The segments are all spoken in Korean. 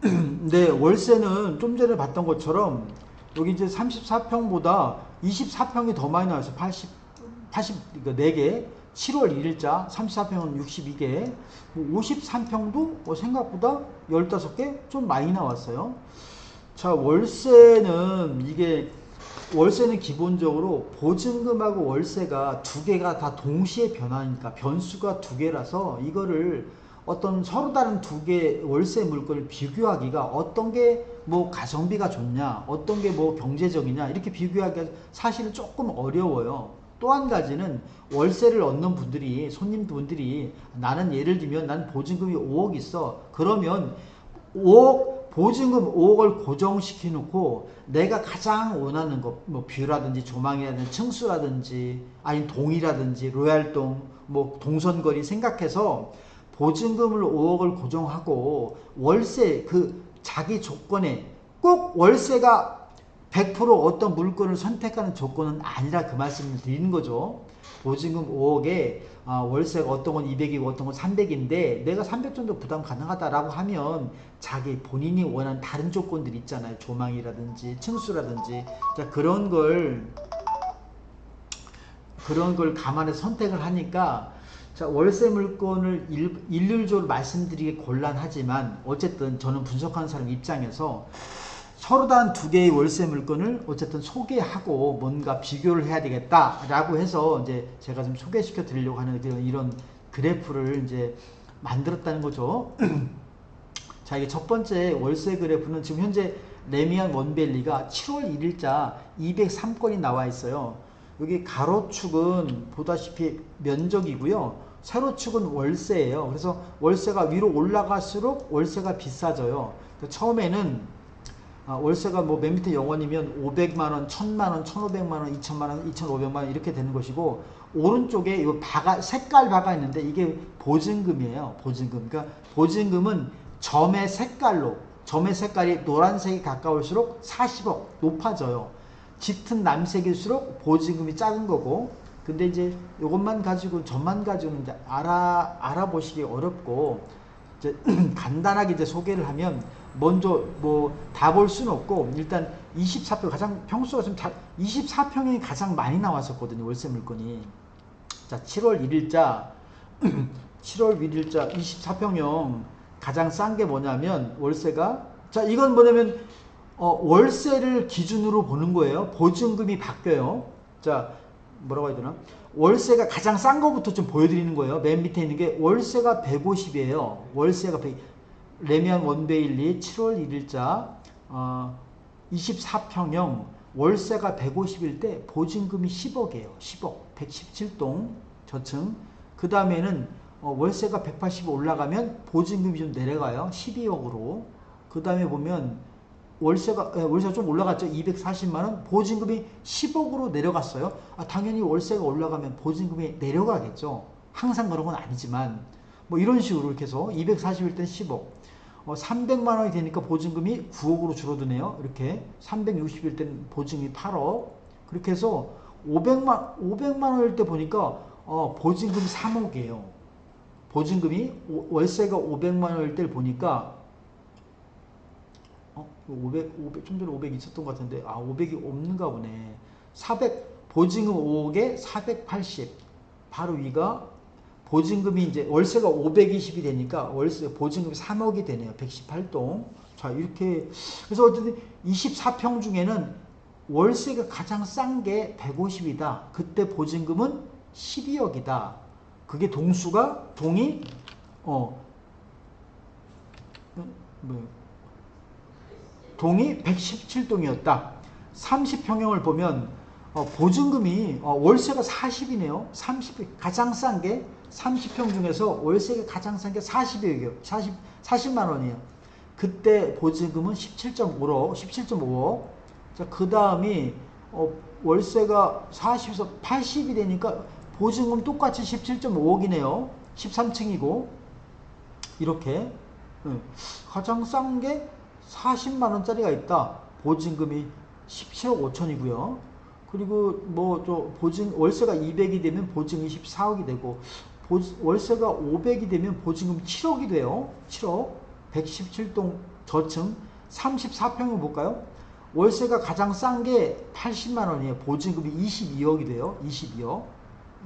근데 월세는 좀 전에 봤던 것처럼 여기 이제 34평보다 24평이 더 많이 나왔어요. 80, 그러니까 4개. 7월 1일자 34평은 62개. 53평도 생각보다 15개 좀 많이 나왔어요. 자, 월세는 기본적으로 보증금하고 월세가 두 개가 다 동시에 변하니까 변수가 두 개라서 이거를 어떤 서로 다른 두 개 월세 물건을 비교하기가 어떤 게 뭐 가성비가 좋냐, 어떤 게 뭐 경제적이냐 이렇게 비교하기가 사실은 조금 어려워요. 또 한 가지는 월세를 얻는 분들이 손님분들이 나는 예를 들면 난 보증금이 5억 있어. 그러면 5억 보증금 5억을 고정시켜 놓고 내가 가장 원하는 것, 뭐 뷰라든지 조망이라든지 층수라든지 아니면 동이라든지 로얄동 뭐 동선거리 생각해서 보증금을 5억을 고정하고 월세 그 자기 조건에 꼭 월세가 100% 어떤 물건을 선택하는 조건은 아니라 그 말씀을 드리는 거죠. 보증금 5억에 월세가 어떤 건 200이고 어떤 건 300인데 내가 300 정도 부담 가능하다라고 하면 자기 본인이 원하는 다른 조건들 있잖아요. 조망이라든지 층수라든지 자, 그런 걸 감안해서 선택을 하니까 자, 월세 물건을 일률적으로 말씀드리기 곤란하지만 어쨌든 저는 분석하는 사람 입장에서 서로 다른 두 개의 월세 물건을 어쨌든 소개하고 뭔가 비교를 해야 되겠다라고 해서 이제 제가 좀 소개시켜 드리려고 하는 이런 그래프를 이제 만들었다는 거죠. 자, 이게 첫 번째 월세 그래프는 지금 현재 레미안 원밸리가 7월 1일자 203건이 나와 있어요. 여기 가로축은 보다시피 면적이고요. 세로축은 월세예요. 그래서 월세가 위로 올라갈수록 월세가 비싸져요. 처음에는 월세가 뭐 몇 미터 영원이면 500만원, 1000만원, 1500만원, 2000만원, 2500만원 이렇게 되는 것이고 오른쪽에 이 색깔 바가 있는데 이게 보증금이에요. 보증금. 그러니까 보증금은 점의 색깔이 노란색이 가까울수록 40억 높아져요. 짙은 남색일수록 보증금이 작은 거고 근데 이제 이것만 가지고 점만 가지고는 이제 알아보시기 어렵고 이제 간단하게 이제 소개를 하면 먼저 뭐 다 볼 수는 없고 일단 24평 가장 평수가 좀 24평이 가장 많이 나왔었거든요. 월세 물건이. 자, 7월 1일자 24평형 가장 싼 게 뭐냐면 월세가 자, 이건 뭐냐면 월세를 기준으로 보는 거예요. 보증금이 바뀌어요. 자, 뭐라고 해야 되나? 월세가 가장 싼 거부터 좀 보여드리는 거예요. 맨 밑에 있는 게 월세가 150이에요. 월세가 100. 레미안 원베일리 7월 1일자 24평형 월세가 150일 때 보증금이 10억이에요. 10억. 117동 저층. 그 다음에는 월세가 180 올라가면 보증금이 좀 내려가요. 12억으로. 그 다음에 보면 월세가 좀 올라갔죠. 240만원. 보증금이 10억으로 내려갔어요. 당연히 월세가 올라가면 보증금이 내려가겠죠. 항상 그런 건 아니지만 뭐 이런 식으로 이렇게 해서 240일 땐 10억. 300만원이 되니까 보증금이 9억으로 줄어드네요. 이렇게 360일 땐 보증금이 8억. 그렇게 해서 500만원일 때 보니까 보증금이 3억이에요. 보증금이 월세가 500만원일 때 보니까 500, 좀 전에 500 있었던 것 같은데 500이 없는가 보네. 400 보증금 5억에 480 바로 위가 보증금이 이제 월세가 520이 되니까 월세 보증금이 3억이 되네요. 118동. 자, 이렇게 그래서 어쨌든 24평 중에는 월세가 가장 싼 게 150이다. 그때 보증금은 12억이다. 그게 동이 동이 117동이었다. 30평형을 보면 보증금이 월세가 40이네요. 30 가장 싼 게 30평 중에서 월세가 가장 싼 게 40이에요. 40만 원이에요. 그때 보증금은 17.5억. 자, 그 다음이 월세가 40에서 80이 되니까 보증금 똑같이 17.5억이네요. 13층이고 이렇게 가장 싼 게 40만 원짜리가 있다. 보증금이 17억 5천이고요. 그리고 월세가 200이 되면 보증이 14억이 되고 월세가 500이 되면 보증금 7억이 돼요. 7억. 117동 저층 34평을 볼까요? 월세가 가장 싼 게 80만 원이에요. 보증금이 22억이 돼요. 22억.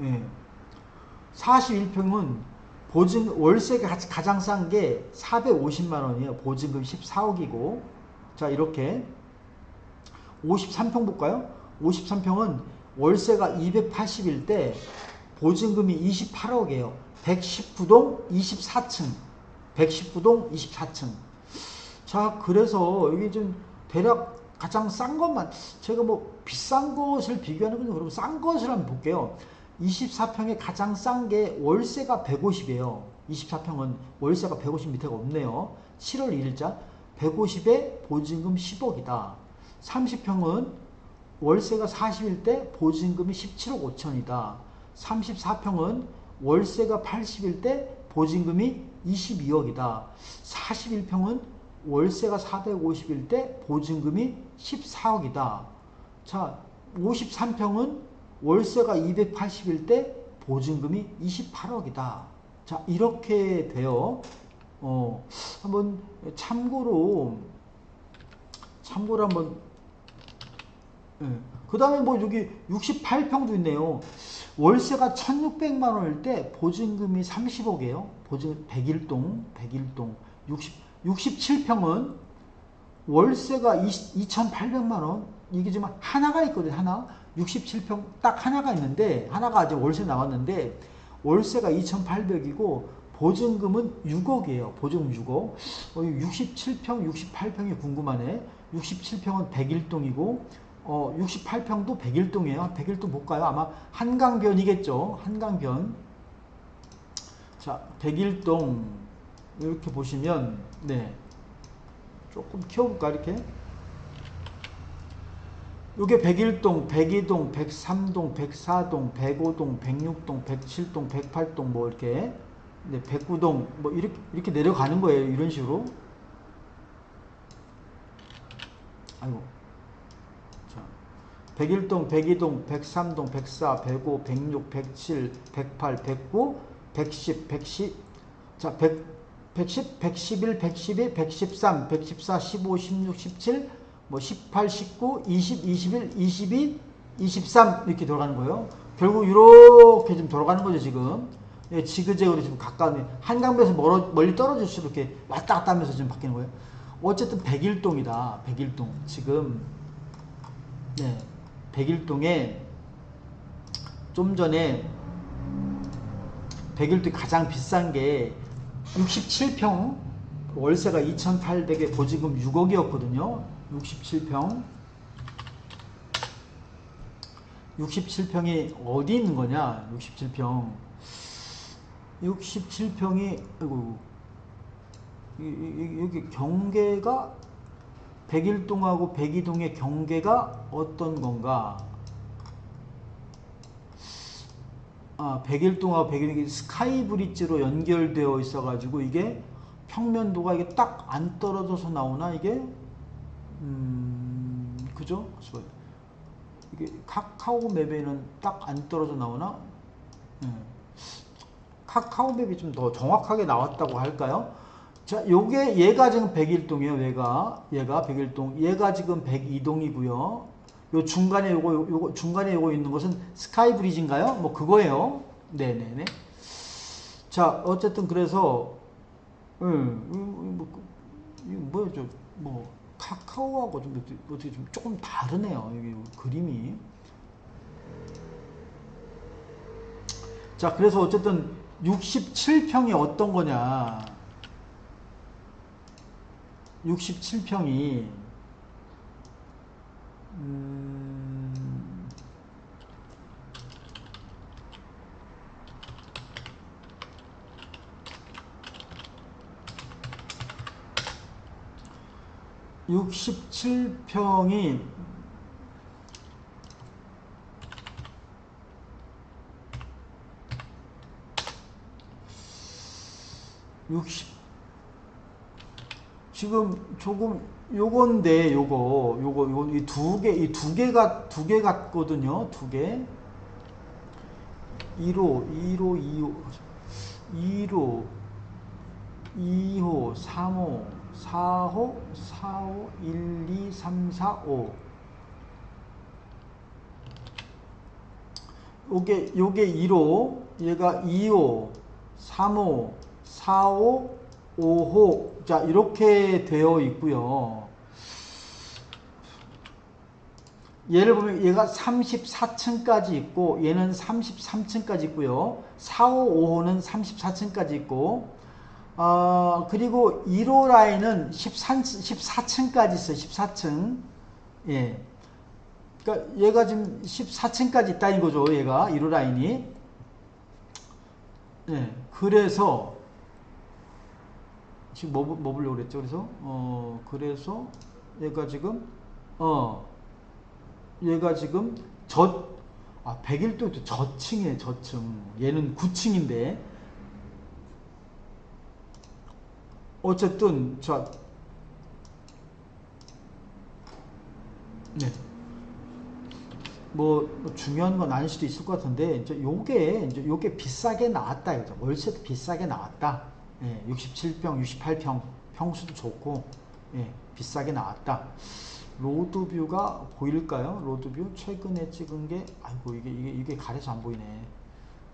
예. 41평은 월세가 가장 싼 게 450만 원이에요. 보증금 14억이고. 자, 이렇게 53평 볼까요? 53평은 월세가 280일 때 보증금이 28억이에요. 119동 24층. 119동 24층. 자, 그래서 여기 좀 대략 가장 싼 것만, 제가 뭐 비싼 것을 비교하는 건 그러면 싼 것을 한번 볼게요. 24평에 가장 싼 게 월세가 150이에요. 24평은 월세가 150 밑에가 없네요. 7월 1일자 150에 보증금 10억이다. 30평은 월세가 40일 때 보증금이 17억 5천이다. 34평은 월세가 80일 때 보증금이 22억이다. 41평은 월세가 450일 때 보증금이 14억이다. 자, 53평은 월세가 280일 때 보증금이 28억이다. 자, 이렇게 돼요. 한번 참고로 한번. 그 다음에 뭐 여기 68평도 있네요. 월세가 1600만 원일 때 보증금이 30억이에요. 보증금 101동 67평은 월세가 2800만 원. 이게 지금 하나가 있거든요. 하나. 67평 딱 하나가 있는데, 하나가 아직 월세 나왔는데 월세가 2800이고 보증금은 6억이에요. 보증금 6억. 67평, 68평이 궁금하네. 67평은 101동이고 68평도 101동이에요. 101동 볼까요? 아마 한강변이겠죠. 한강변. 자, 101동 이렇게 보시면, 네, 조금 키워볼까 이렇게. 요게 101동, 102동, 103동, 104동, 105동, 106동, 107동, 108동 뭐 이렇게, 네, 109동 뭐 이렇게 내려가는 거예요. 이런 식으로. 아이고. 자, 101동, 102동, 103동, 104, 105, 106, 107, 108, 109, 110, 110. 자, 110, 111, 112, 113, 114, 15, 16, 17, 뭐 18, 19, 20, 21, 22, 23 이렇게 돌아가는 거예요. 결국 이렇게 좀 돌아가는 거죠 지금. 예, 지그재그로 지금 가까운 한강변에서 멀리 떨어질수록 이렇게 왔다 갔다 하면서 지금 바뀌는 거예요. 어쨌든 101동이다. 101동 지금, 네, 101동에 좀 전에 101동이 가장 비싼 게 67평 월세가 2800에 보증금 6억이었거든요. 67평이 어디 있는 거냐? 67평이 아이고, 여기 경계가 101동하고 102동의 경계가 어떤 건가? 101동하고 102동이 스카이브리지로 연결되어 있어가지고 이게 평면도가 이게 딱 안 떨어져서 나오나 이게? 그죠? 이게 카카오 맵에는 딱 안 떨어져 나오나? 카카오 맵이 좀 더 정확하게 나왔다고 할까요? 자, 얘가 지금 101동이에요. 얘가 101동. 얘가 지금 102동이고요. 요 중간에 중간에 요거 있는 것은 스카이 브리지인가요? 뭐 그거예요. 네네네. 자, 어쨌든 그래서 뭐죠? 뭐 카카오하고 좀 어떻게 좀 조금 다르네요. 여기 그림이. 자, 그래서 어쨌든 67평이 어떤 거냐? 67평이 67평이 60 지금 조금 요건데 요거 이 두 개 같거든요. 두 개. 1호, 2호, 3호, 4호, 4호, 1, 2, 3, 4, 5. 요게 1호, 얘가 2호, 3호, 4호, 5호. 자, 이렇게 되어 있고요. 얘를 보면 얘가 34층까지 있고 얘는 33층까지 있고요. 4, 5, 5호는 34층까지 있고 그리고 1호 라인은 14층까지 있어요. 14층. 예. 그러니까 얘가 지금 14층까지 있다는 거죠. 얘가 1호 라인이. 예. 그래서 지금 뭐 보려고 그랬죠? 그래서 얘가 지금 얘가 지금 101도도 저층이에요. 저층. 얘는 9층인데 어쨌든 자 네. 뭐 중요한 건 아닐 수도 있을 것 같은데 이제 요게 비싸게 나왔다 이거죠. 월세도 비싸게 나왔다. 예, 67평, 68평 평수도 좋고 예, 비싸게 나왔다. 로드뷰가 보일까요? 로드뷰 최근에 찍은 게 아이고 이게 가려서 안 보이네.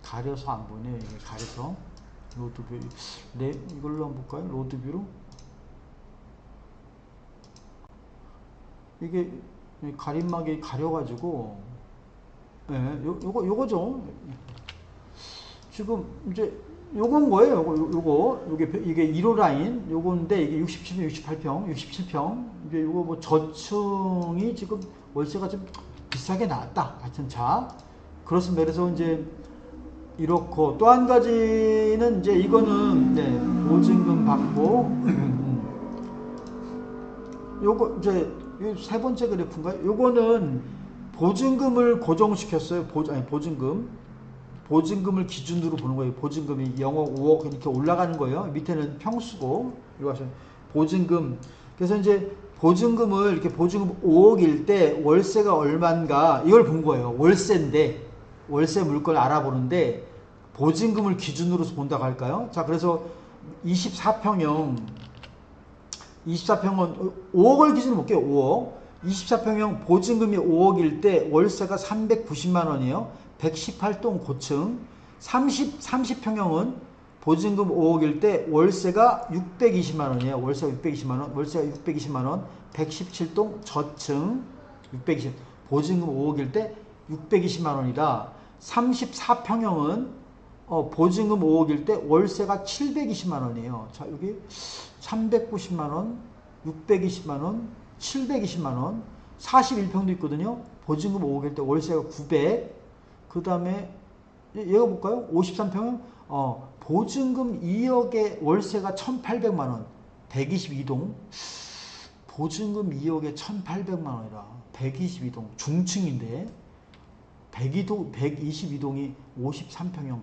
가려서 안 보이네. 이게 가려서 로드뷰 네 이걸로 한번 볼까요? 로드뷰로 이게 가림막이 가려가지고 예, 요거죠. 지금 이제 요건 거예요. 이게 1호 라인 요건데 이게 67평, 67평. 이제 요거 뭐 저층이 지금 월세가 좀 비싸게 나왔다. 하여튼 자 그렇습니다. 그래서 이제 이렇고 또 한 가지는 이제 이거는 네, 보증금 받고 요거 이제 세 번째 그래프인가요? 요거는 보증금을 고정시켰어요. 보증금을 기준으로 보는 거예요. 보증금이 0억, 5억 이렇게 올라가는 거예요. 밑에는 평수고, 이거 하시면 보증금. 그래서 이제 보증금을 이렇게 보증금 5억일 때 월세가 얼마인가 이걸 본 거예요. 월세인데 월세 물건 알아보는데 보증금을 기준으로 본다고 할까요? 자, 그래서 24평형 24평은 5억을 기준으로 볼게요. 5억. 24평형 보증금이 5억일 때 월세가 390만 원이에요. 118동 고층. 30평형은 보증금 5억일 때 월세가 620만 원이에요. 월세가 620만 원. 월세가 620만 원. 117동 저층. 620. 보증금 5억일 때 620만 원이다. 34평형은 보증금 5억일 때 월세가 720만 원이에요. 자, 여기 390만 원, 620만 원, 720만 원, 41평도 있거든요. 보증금 5억일 때 월세가 900. 그 다음에 얘가 볼까요? 53평은 보증금 2억에 월세가 1,800만 원. 122동. 보증금 2억에 1,800만 원이라. 122동. 중층인데 122동이 53평형.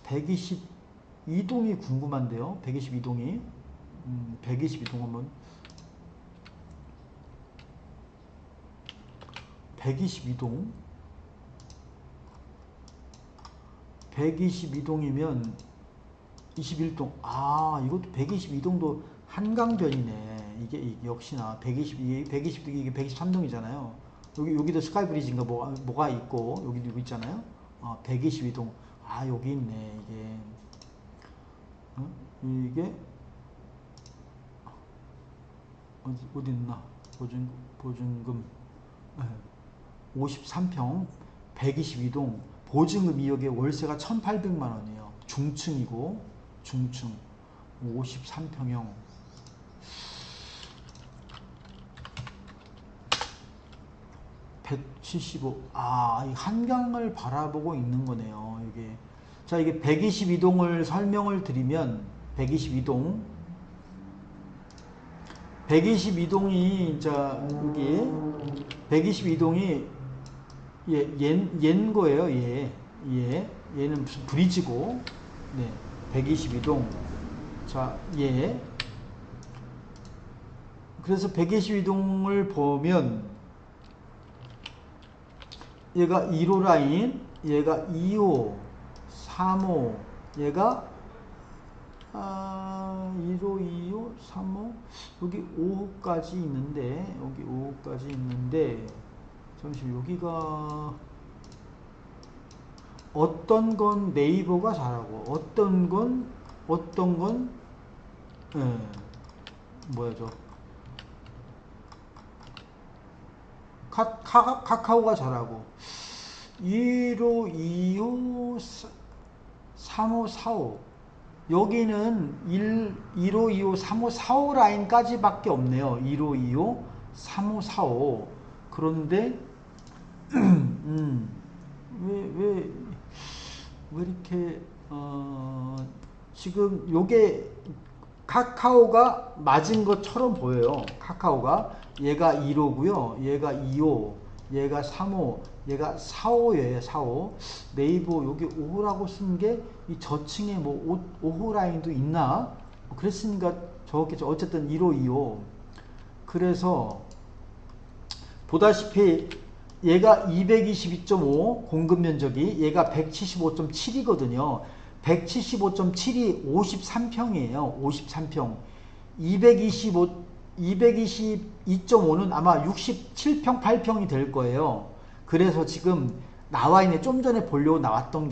122동이 궁금한데요. 122동이. 122동 하면 122동이면 21동. 이것도 122동도 한강변이네. 이게 역시나 122동이 이게 123동이잖아요. 여기도 스카이브리지인가 뭐가 있고 여기도 있잖아요. 122동. 여기 있네. 이게 어디 있나? 보증금 53평 122동 보증금 2억에 월세가 1,800만 원이에요. 중층이고 중층 53평형 175. 이 한강을 바라보고 있는 거네요. 이게 자, 이게 122동을 설명을 드리면 122동이 자 여기 122동이 옌 거예요. 얘는 무슨 브리지고 네 122동 자 그래서 122동을 보면 얘가 1호 라인 얘가 2호 3호 얘가 1호, 2호, 3호, 여기 5호까지 있는데, 여기 5호까지 있는데, 잠시만, 여기가, 어떤 건 네이버가 잘하고, 어떤 건, 예, 뭐야, 카카오가 잘하고, 1호, 2호, 3호, 4호. 여기는 1호, 2호, 3호, 4호 라인까지밖에 없네요. 1호, 2호, 3호, 4호. 그런데, 왜 이렇게, 지금 요게 카카오가 맞은 것처럼 보여요. 카카오가. 얘가 1호고요. 얘가 2호, 얘가 3호, 얘가 4호예요. 4호. 네이버 여기 5호라고 쓴 게 이 저층에 뭐 5호 라인도 있나? 그랬으니까 저렇겠죠. 어쨌든 1호, 2호. 그래서 보다시피 얘가 222.5 공급 면적이, 얘가 175.7이거든요. 175.7이 53평이에요. 53평. 222.5는 아마 67평, 8평이 될 거예요. 그래서 지금 나와 있네. 좀 전에 보려고 나왔던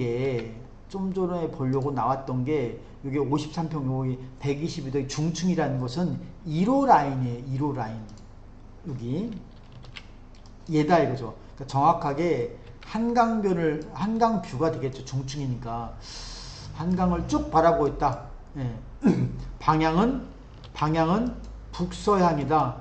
게, 이게 53평, 여기 122도 중층이라는 것은 1호 라인이에요. 1호 라인. 여기. 얘다 이거죠. 그러니까 정확하게 한강뷰가 되겠죠. 중층이니까. 한강을 쭉 바라보고 있다. 예. 방향은 북서향이다.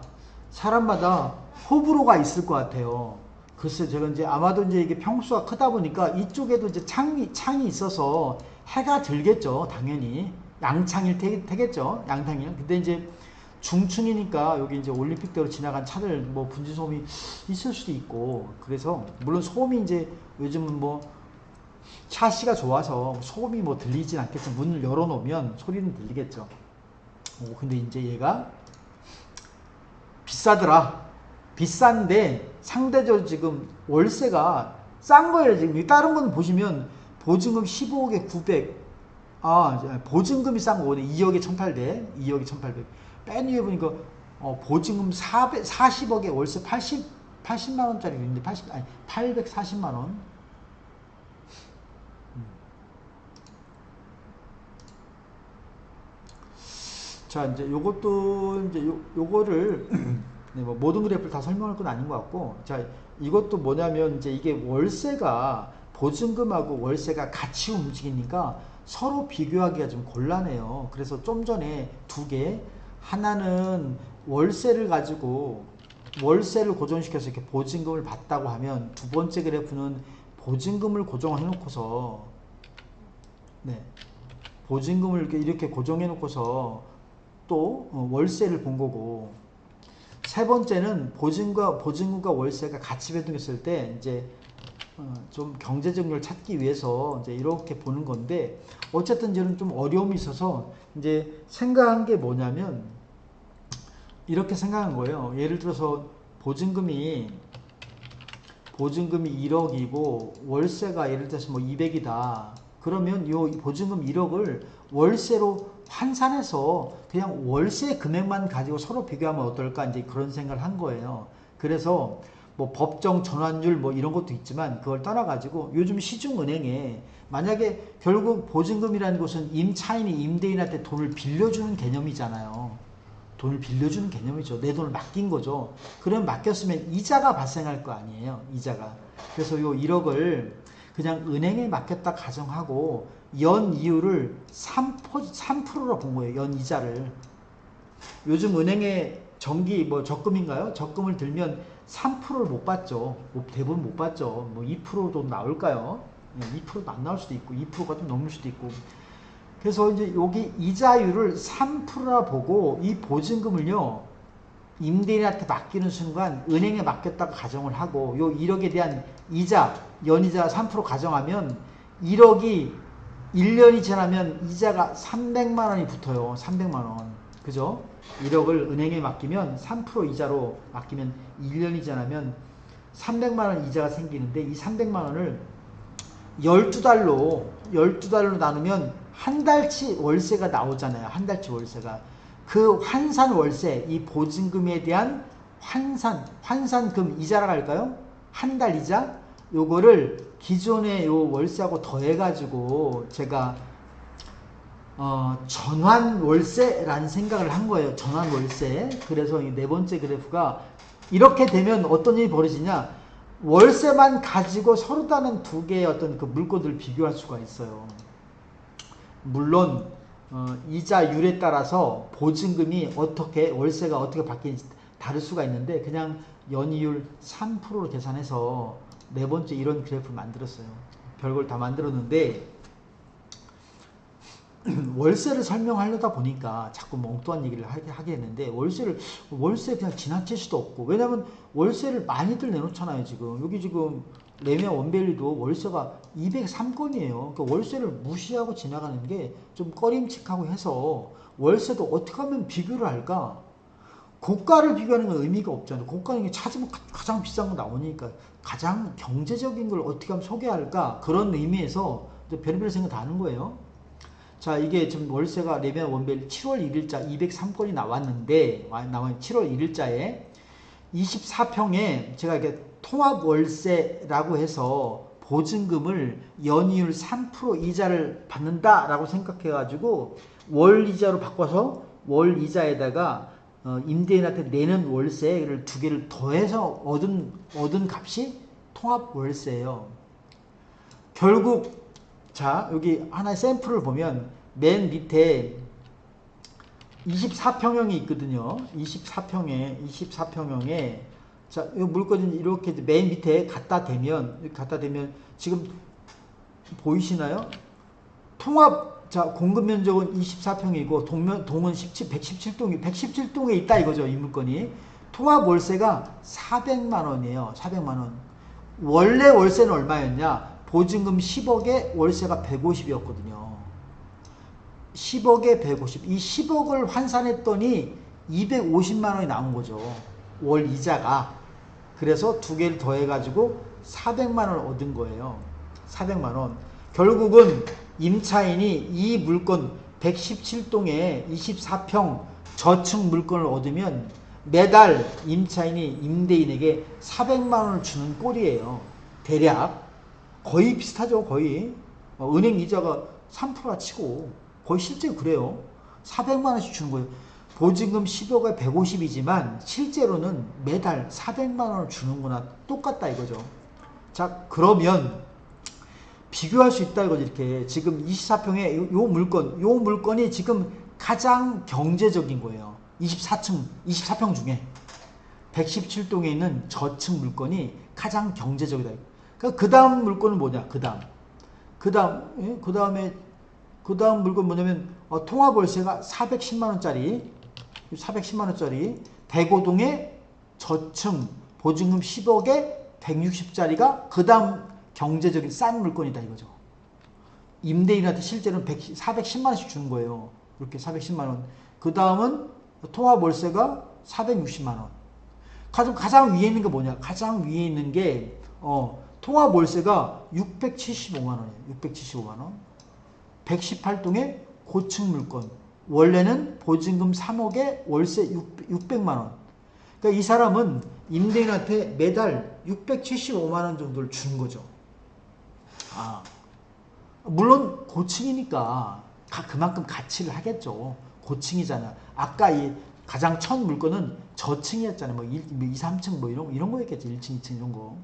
사람마다 호불호가 있을 것 같아요. 글쎄, 제가 이제 아마도 이제 이게 평수가 크다 보니까 이쪽에도 이제 창이 있어서 해가 들겠죠. 당연히. 양창일 테겠죠. 양창일. 근데 이제 중층이니까 여기 이제 올림픽대로 지나간 차들 뭐 분진 소음이 있을 수도 있고, 그래서 물론 소음이 이제 요즘은 뭐 샤시가 좋아서 소음이 뭐 들리진 않겠죠. 문을 열어놓으면 소리는 들리겠죠. 근데 이제 얘가 비싸더라. 비싼데 상대적으로 지금 월세가 싼 거예요. 지금 다른 거는 보시면 보증금 15억에 900. 보증금이 싼 거거든요. 2억에 1,800. 2억에 1,800. 맨 위에 보니까 보증금 40억에 월세 80만 원짜리 있는데 840만 원. 자, 이제 요것도 이제 요거를 네, 뭐 모든 그래프를 다 설명할 건 아닌 것 같고, 자, 이것도 뭐냐면 이제 이게 월세가 보증금하고 월세가 같이 움직이니까 서로 비교하기가 좀 곤란해요. 그래서 좀 전에 두 개, 하나는 월세를 가지고 월세를 고정시켜서 이렇게 보증금을 받다고 하면, 두 번째 그래프는 보증금을 고정해 놓고서, 네, 보증금을 이렇게 고정해 놓고서 또 월세를 본 거고, 세 번째는 보증금과 월세가 같이 변동했을 때 이제 좀 경제적률을 찾기 위해서 이제 이렇게 보는 건데, 어쨌든 저는 좀 어려움이 있어서 이제 생각한 게 뭐냐면 이렇게 생각한 거예요. 예를 들어서 보증금이 1억이고 월세가 예를 들어서 뭐 200이다. 그러면 이 보증금 1억을 월세로 환산해서 그냥 월세 금액만 가지고 서로 비교하면 어떨까, 이제 그런 생각을 한 거예요. 그래서 뭐 법정 전환율 뭐 이런 것도 있지만 그걸 떠나가지고 요즘 시중은행에 만약에 결국 보증금이라는 것은 임차인이 임대인한테 돈을 빌려주는 개념이잖아요. 돈을 빌려주는 개념이죠. 내 돈을 맡긴 거죠. 그럼 맡겼으면 이자가 발생할 거 아니에요. 이자가. 그래서 요 1억을 그냥 은행에 맡겼다 가정하고 연 이율을 3%로 본 거예요. 연 이자를. 요즘 은행에 정기 뭐 적금인가요? 적금을 들면 3%를 못 받죠. 대부분 못 받죠. 뭐 2%도 나올까요? 2%도 안 나올 수도 있고 2%가 좀 넘을 수도 있고. 그래서 이제 여기 이자율을 3%라 보고 이 보증금을요, 임대인한테 맡기는 순간 은행에 맡겼다가 가정을 하고 요 1억에 대한 이자, 연이자 3% 가정하면 1억이 1년이 지나면 이자가 300만 원이 붙어요. 300만 원. 그죠? 1억을 은행에 맡기면 3% 이자로 맡기면 1년이 지나면 300만 원 이자가 생기는데, 이 300만 원을 12달로 나누면 한 달치 월세가 나오잖아요. 한 달치 월세가. 그 환산 월세, 이 보증금에 대한 환산금 이자라고 할까요? 한 달 이자? 요거를 기존의 요 월세하고 더해가지고 제가 전환 월세라는 생각을 한 거예요. 전환 월세. 그래서 이 네 번째 그래프가 이렇게 되면 어떤 일이 벌어지냐? 월세만 가지고 서로 다른 두 개의 어떤 그 물건들을 비교할 수가 있어요. 물론 이자율에 따라서 보증금이 어떻게 월세가 어떻게 바뀌는지 다를 수가 있는데 그냥 연이율 3%로 계산해서 네 번째 이런 그래프를 만들었어요. 별걸 다 만들었는데 월세를 설명하려다 보니까 자꾸 엉뚱한 얘기를 하게 했는데 월세 그냥 지나칠 수도 없고 왜냐면 월세를 많이들 내놓잖아요. 지금 여기 지금 레미안 원베일리도 월세가 203건이에요. 그러니까 월세를 무시하고 지나가는 게 좀 꺼림칙하고 해서 월세도 어떻게 하면 비교를 할까? 고가를 비교하는 건 의미가 없잖아요. 고가는 찾으면 가장 비싼 거 나오니까 가장 경제적인 걸 어떻게 하면 소개할까? 그런 의미에서 별의별 생각 다 하는 거예요. 자, 이게 지금 월세가 레미안 원베일리 7월 1일자 203건이 나왔는데 7월 1일자에 24평에 제가 이렇게 통합 월세라고 해서 보증금을 연이율 3% 이자를 받는다라고 생각해가지고 월 이자로 바꿔서 월 이자에다가 임대인한테 내는 월세를 두 개를 더해서 얻은 값이 통합 월세예요. 결국 자, 여기 하나의 샘플을 보면 맨 밑에 24평형이 있거든요. 24평형에 자, 이 물건이 이렇게 맨 밑에 갖다 대면 지금 보이시나요? 통합 자, 공급 면적은 24평이고 동은 117동에 있다 이거죠. 이 물건이. 통합 월세가 400만 원이에요. 400만 원. 원래 월세는 얼마였냐? 보증금 10억에 월세가 150이었거든요. 10억에 150. 이 10억을 환산했더니 250만 원이 나온 거죠. 월 이자가. 그래서 두 개를 더해가지고 400만 원을 얻은 거예요. 400만 원. 결국은 임차인이 이 물건 117동에 24평 저층 물건을 얻으면 매달 임차인이 임대인에게 400만 원을 주는 꼴이에요. 대략. 거의 비슷하죠. 거의. 은행 이자가 3%라 치고 거의 실제 그래요. 400만 원씩 주는 거예요. 보증금 10억에 150이지만 실제로는 매달 400만 원을 주는구나. 똑같다 이거죠. 자, 그러면 비교할 수 있다 이거죠. 이렇게 지금 24평의 요 물건이 지금 가장 경제적인 거예요. 24평 중에 117동에 있는 저층 물건이 가장 경제적이다. 그 다음 물건은 뭐냐? 그 다음 물건 뭐냐면 통합 월세가 410만 원짜리 105동의 저층 보증금 10억에 160짜리가 그 다음 경제적인 싼 물건이다 이거죠. 임대인한테 실제로는 410만 원씩 주는 거예요. 이렇게 410만 원. 그 다음은 통합 월세가 460만 원. 가장 위에 있는 게 뭐냐? 가장 위에 있는 게 통합 월세가 675만 원이에요. 675만 원. 118동의 고층 물건. 원래는 보증금 3억에 월세 600만 원. 그러니까 이 사람은 임대인한테 매달 675만 원 정도를 주는 거죠. 물론 고층이니까 그만큼 가치를 하겠죠. 고층이잖아. 아까 이 가장 첫 물건은 저층이었잖아요. 뭐 2, 3층 뭐 이런 거였겠죠. 1층, 2층 이런 거.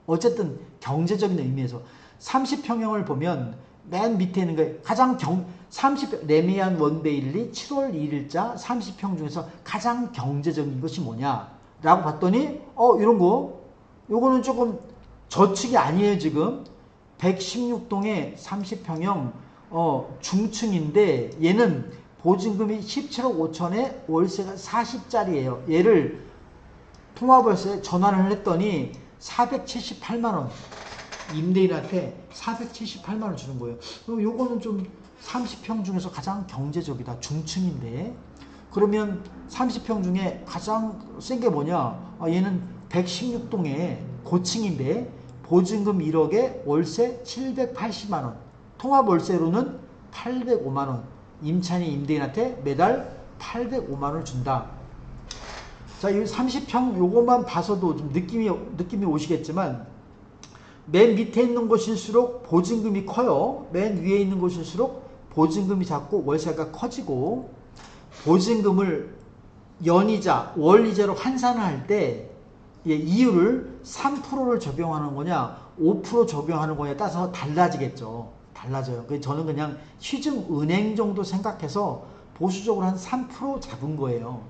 어쨌든 경제적인 의미에서 30평형을 보면 맨 밑에 있는 게 가장 30평 레미안 원베일리 7월 2일자 30평 중에서 가장 경제적인 것이 뭐냐 라고 봤더니 이런 거 요거는 조금 저층이 아니에요. 지금 116동의 30평형 중층인데 얘는 보증금이 17억 5천에 월세가 40짜리예요. 얘를 통합월세에 전환을 했더니 478만원 임대인한테 478만원 주는 거예요. 그럼 요거는 좀 30평 중에서 가장 경제적이다. 중층인데 그러면 30평 중에 가장 센 게 뭐냐? 얘는 116동에 고층인데 보증금 1억에 월세 780만원 통합월세로는 805만원. 임차인이 임대인한테 매달 805만원을 준다. 자, 이 30평 요것만 봐서도 좀 느낌이 오시겠지만, 맨 밑에 있는 곳일수록 보증금이 커요. 맨 위에 있는 곳일수록 보증금이 작고 월세가 커지고, 보증금을 연이자, 월이자로 환산을 할 때 이율을 3%를 적용하는 거냐 5% 적용하는 거냐에 따라서 달라지겠죠. 달라져요. 그래서 저는 그냥 시중은행 정도 생각해서 보수적으로 한 3% 잡은 거예요.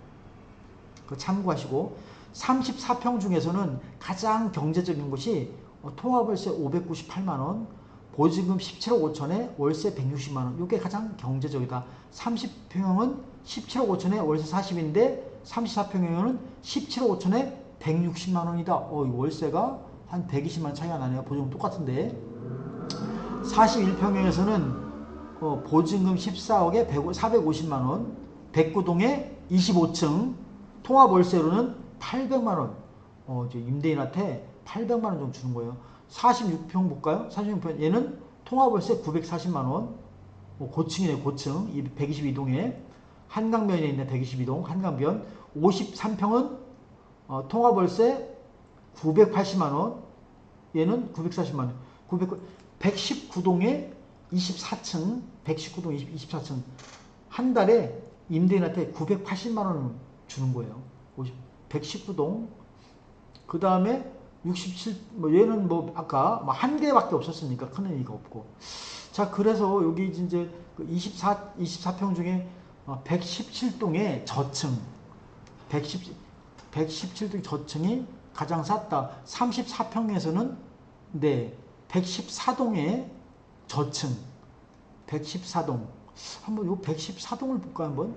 그거 참고하시고, 34평 중에서는 가장 경제적인 곳이 통화월세 598만원, 보증금 17억 5천에 월세 160만원. 이게 가장 경제적이다. 30평은 17억 5천에 월세 40인데 34평형은 17억 5천에 160만원이다. 월세가 한 120만원 차이가 나네요. 보증금 똑같은데. 41평형에서는 보증금 14억에 450만원, 109동에 25층, 통화월세로는 800만원, 임대인한테 800만원 정도 주는 거예요. 46평 볼까요? 46평. 얘는 통화월세 940만원, 고층이네, 고층. 122동에. 한강변에 있는 122동, 한강변. 53평은 통화월세 980만원, 얘는 940만원. 119동에 24층, 119동 24층. 한 달에 임대인한테 980만원을 주는 거예요. 119동. 그 다음에 67, 얘는 아까 한 개밖에 없었으니까 큰 의미가 없고. 자, 그래서 여기 이제 24평 중에 117동의 저층, 117동 저층이 가장 쌌다. 34평에서는, 네, 114동의 저층, 114동. 한번 요 114동을 볼까요, 한번?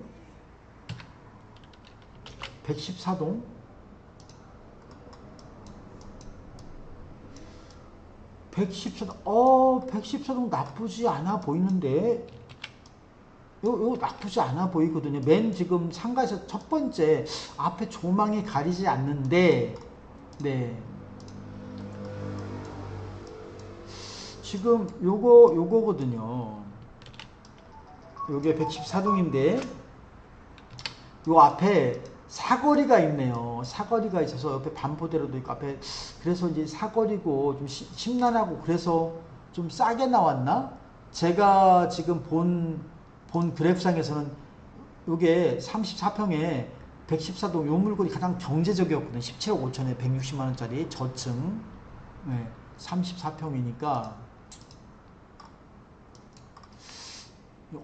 114동. 114동 나쁘지 않아 보이는데, 요 나쁘지 않아 보이거든요. 맨 지금 상가에서 첫 번째 앞에 조망이 가리지 않는데, 네. 지금 요거거든요. 요게 114동인데, 요 앞에 사거리가 있네요. 사거리가 있어서 옆에 반포대로도 있고 앞에, 그래서 이제 사거리고 좀 심란하고 그래서 좀 싸게 나왔나? 제가 지금 본 그래프상에서는 요게 34평에 114동 요 물건이 가장 경제적이었거든요. 17억 5천에 160만원짜리 저층. 네, 34평이니까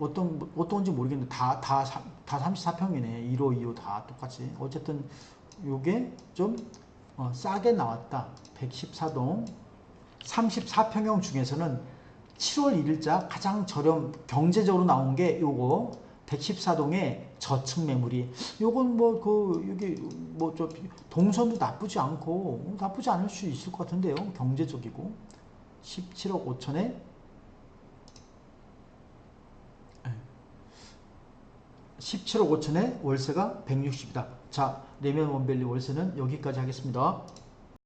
어떤 건지 모르겠는데 다 34평이네. 1호, 2호 다 똑같이. 어쨌든 요게 좀 싸게 나왔다. 114동 34평형 중에서는 7월 1일자 가장 경제적으로 나온 게 요거 114동의 저층 매물이. 요건 여기 동선도 나쁘지 않고 나쁘지 않을 수 있을 것 같은데요. 경제적이고 17억 5천에 17억 5천에 월세가 160이다. 자, 레미안 원밸리 월세는 여기까지 하겠습니다.